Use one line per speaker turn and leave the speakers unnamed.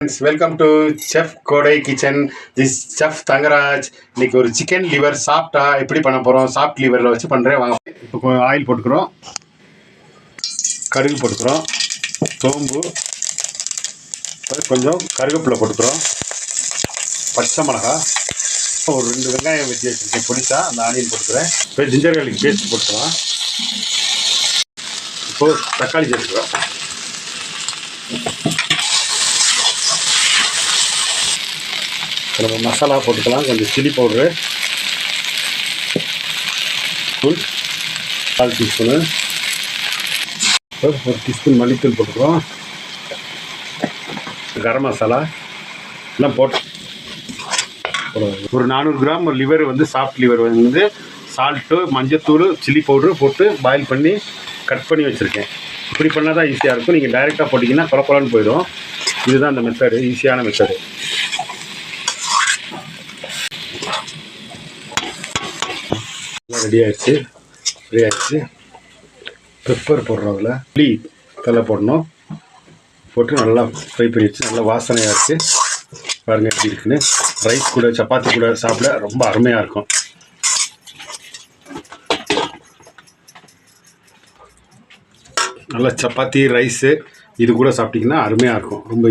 Welcome to chef கோடை kitchen. This chef Thangaraj. இன்னைக்கு ஒரு சிக்கன் லிவர் சாப்பிட்டா எப்படி பண்ண போகிறோம், சாஃப்ட் லிவரில் வச்சு பண்ணுறேன் வாங்க. இப்போ ஆயில் போட்டுக்கிறோம், கடுகு போட்டுக்கிறோம், சோம்பு, கொஞ்சம் கருவேப்பிலை போட்டுக்கிறோம், பச்சை மிளகா, ஒரு 2 வெங்காயம் வெட்டி வச்சுருக்கேன் பொடிசா, அந்த ஆனியன் போட்டுக்கிறேன். இப்போ ஜிஞ்சர் கார்லிக் பேஸ்ட் போட்டுக்கலாம். இப்போது தக்காளி சேர்த்துக்கிறோம். நம்ம மசாலா போட்டுக்கலாம். கொஞ்சம் சில்லி பவுட்ரு, தூள் 1/4 டீஸ்பூனு, ஒரு டீஸ்பூன் மல்லித்தூள் போட்டுக்கிறோம். கரம் மசாலா எல்லாம் போட்டு ஒரு 400 கிராம் லிவர் வந்து சாஃப்ட் லிவர் வந்து சால்ட்டு, மஞ்சத்தூள், சில்லி பவுட்ரு போட்டு பாயில் பண்ணி கட் பண்ணி வச்சுருக்கேன். இப்படி பண்ணால் தான் ஈஸியாக இருக்கும். நீங்கள் டைரெக்டாக போட்டிங்கன்னா குழப்பலான்னு போயிடும். இதுதான் அந்த மெத்தடு, ஈஸியான மெத்தடு. ரெடி ஆகிடுச்சு. பெப்பர் போடுறோம், அதில் புளி தலை போடணும், போட்டு நல்லா ஃப்ரை பண்ணி வச்சு நல்லா வாசனையாக இருக்குது. பாருங்கள் எப்படி இருக்குன்னு. ரைஸ் கூட சப்பாத்தி கூட சாப்பிட ரொம்ப அருமையாக இருக்கும். நல்லா சப்பாத்தி ரைஸு இது கூட சாப்பிட்டிங்கன்னா அருமையாக இருக்கும். ரொம்ப